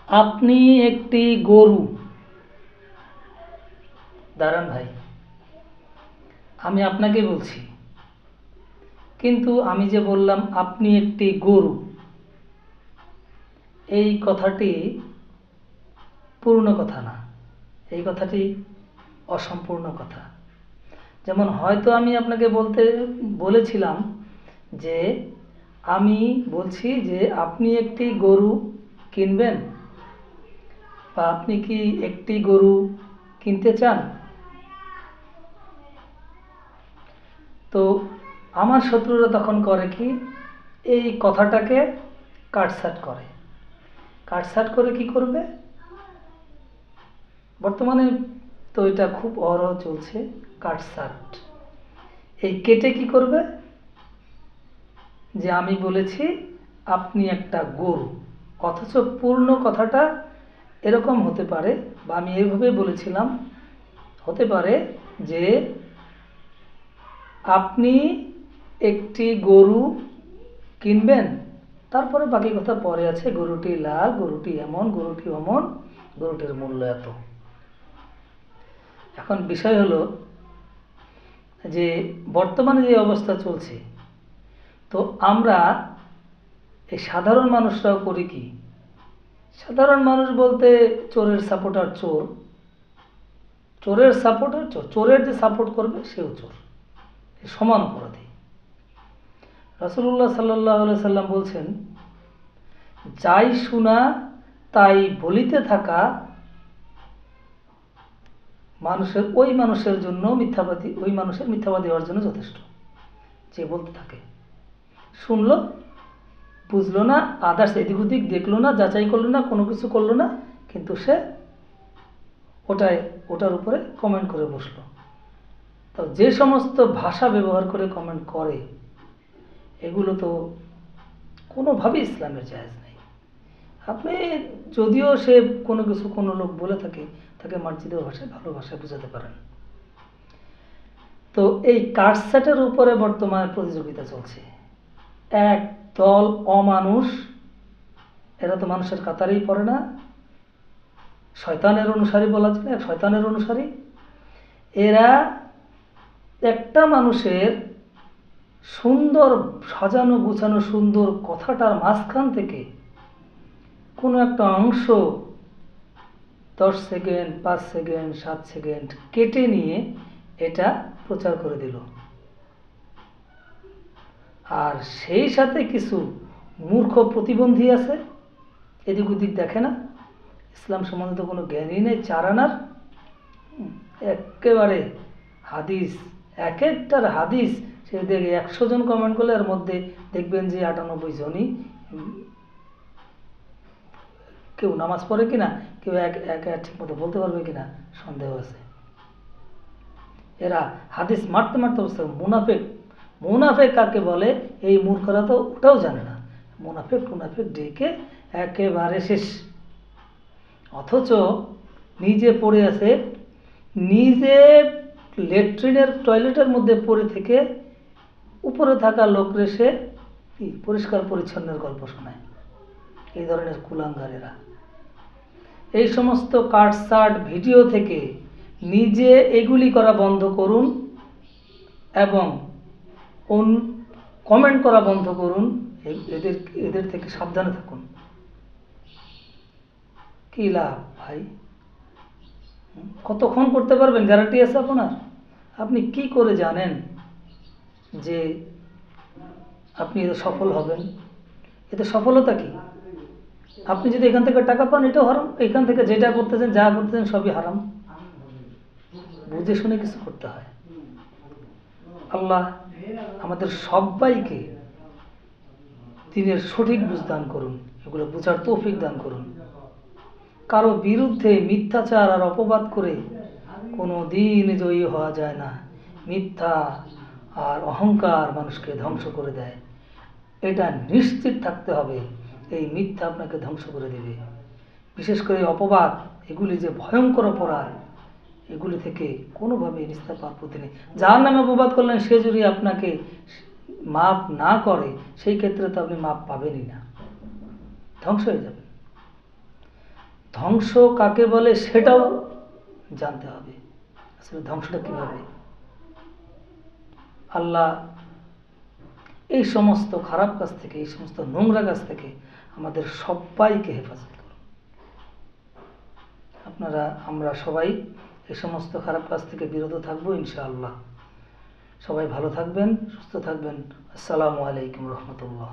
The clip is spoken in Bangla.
আপনি একটি গরু। দাঁড়ান ভাই, আমি আপনাকে বলছি, কিন্তু আমি যে বললাম আপনি একটি গরু, এই কথাটি পূর্ণ কথা না, এই কথাটি অসম্পূর্ণ কথা। যেমন হয়তো আমি আপনাকে বলেছিলাম যে আমি বলছি যে আপনি একটি গরু কিনবেন, বা আপনি কি একটি গরু কিনতে চান। তো আমার শত্রুরা তখন করে কি, এই কথাটাকে কাটছাঁট করে। কাটছাঁট করে কি করবে, বর্তমানে তো এটা খুব অহরহ চলছে কাটছাঁট। এই কেটে কি করবে, যে আমি বলেছি আপনি একটা গরু, অথচ পূর্ণ কথাটা এরকম হতে পারে, বা আমি এইভাবে বলেছিলাম, হতে পারে যে আপনি একটি গরু কিনবেন, তারপরে বাকি কথা পরে আছে, গরুটি লাল, গরুটি এমন, গরুটি অমন, গরুটির মূল্য এত। এখন বিষয় হলো যে বর্তমানে যে অবস্থা চলছে, তো আমরা এই সাধারণ মানুষরাও করি কি, সাধারণ মানুষ বলতে চোরের সাপোর্টার চোর, চোরের সাপোর্টার চোর, চোরের যে সাপোর্ট করবে সেও চোর, সমান অপরাধী। রাসূলুল্লাহ সাল্লাল্লাহু আলাইহি সাল্লাম বলছেন, যাই শোনা তাই বলিতে থাকা মানুষের জন্য মিথ্যাবাদী, ওই মানুষের মিথ্যাবাদী হওয়ার জন্য যথেষ্ট। যে বলতে থাকে, শুনলো, বুঝলো না, আদার্স এদিক ওদিক দেখলো না, যাচাই করলো না, কোনো কিছু করলো না, কিন্তু সে ওটার উপরে কমেন্ট করে বসলো। তো যে সমস্ত ভাষা ব্যবহার করে কমেন্ট করে, এগুলো তো কোনোভাবেই ইসলামের জায়েজ নেই। আপনি যদিও সে কোনো কিছু কোনো লোক বলে থাকে, তাকে মার্জিত ভাষায়, ভালো ভাষায় বোঝাতে পারেন। তো এই কাটছাঁটের উপরে বর্তমানে প্রতিযোগিতা চলছে। এক দল অমানুষ, এরা তো মানুষের কাতারেই পড়ে না, শয়তানের অনুসারী বলা যায়, শয়তানের অনুসারী। এরা একটা মানুষের সুন্দর সাজানো গুছানো সুন্দর কথাটার মাঝখান থেকে কোনো একটা অংশ 10 সেকেন্ড, 5 সেকেন্ড, 7 সেকেন্ড কেটে নিয়ে এটা প্রচার করে দিল। আর সেই সাথে কিছু মূর্খ প্রতিবন্ধী আছে, এদিক ওদিক দেখে না, ইসলাম সম্বন্ধে তো কোনো জ্ঞানই নেই, চারানার একেবারে হাদিস, এক একটার হাদিস সে দেখে 100 জন কমেন্ট করলে এর মধ্যে দেখবেন যে 98 জনই কেউ নামাজ পড়ে কিনা, কেউ এক ঠিক মতো বলতে পারবে কিনা সন্দেহ আছে। এরা হাদিস মারতে মারতে বসে মুনাফেক। মুনাফেক কাকে বলে, এই মূর্খরা তো ওটাও জানে না। মুনাফেক ডেকে একেবারে শেষ। অথচ নিজে পড়ে আছে, নিজে ল্যাট্রিনের টয়লেটের মধ্যে পড়ে থেকে উপরে থাকা লোকরে সে পরিষ্কার পরিচ্ছন্নের গল্প শোনায়। এই ধরনের কুলাঙ্গারেরা। এই সমস্ত কাটছাঁট ভিডিও থেকে নিজে এগুলি করা বন্ধ করুন এবং কমেন্ট করা বন্ধ করুন, এদের থেকে সাবধানে থাকুন। কি লাভ ভাই, কতক্ষণ করতে পারবেন, গ্যারান্টি আছে আপনার? আপনি কি করে জানেন যে আপনি এতে সফল হবেন? এতে সফলতা কি? আপনি যদি এখান থেকে টাকা পান, এটাও হারাম, এখান থেকে যেটা করতেছেন, যা করতেছেন সবই হারাম। বুঝে শুনে কিছু করতে হয়। আল্লাহ আমাদের সবাইকে দ্বীনের সঠিক বুঝ দান করুন, এগুলো বুঝার তৌফিক দান করুন। কারো বিরুদ্ধে মিথ্যাচার আর অপবাদ করে কোনো দিন জয়ী হওয়া যায় না। মিথ্যা আর অহংকার মানুষকে ধ্বংস করে দেয়, এটা নিশ্চিত থাকতে হবে। এই মিথ্যা আপনাকে ধ্বংস করে দেবে। বিশেষ করে অপবাদ, এগুলি যে ভয়ঙ্কর অপরাধ, এগুলি থেকে কোনোভাবে নিস্তার পাওয়ার পথ নেই। যার নামে অপবাদ করলেন সে যদি আপনাকে মাপ না করে, সেই ক্ষেত্রে তো আপনি মাপ পাবেনই না, ধ্বংস হয়ে যাবেন। ধ্বংস কাকে বলে সেটাও জানতে হবে। আসলে ধ্বংসটা কীভাবে। আল্লাহ এই সমস্ত খারাপ কাজ থেকে, এই সমস্ত নোংরা কাজ থেকে আমাদের সবাইকে হেফাজত করুন। আমরা সবাই এই সমস্ত খারাপ কাজ থেকে বিরত থাকবো ইনশাআল্লাহ। সবাই ভালো থাকবেন, সুস্থ থাকবেন। আসসালামু আলাইকুম রহমতুল্লাহ।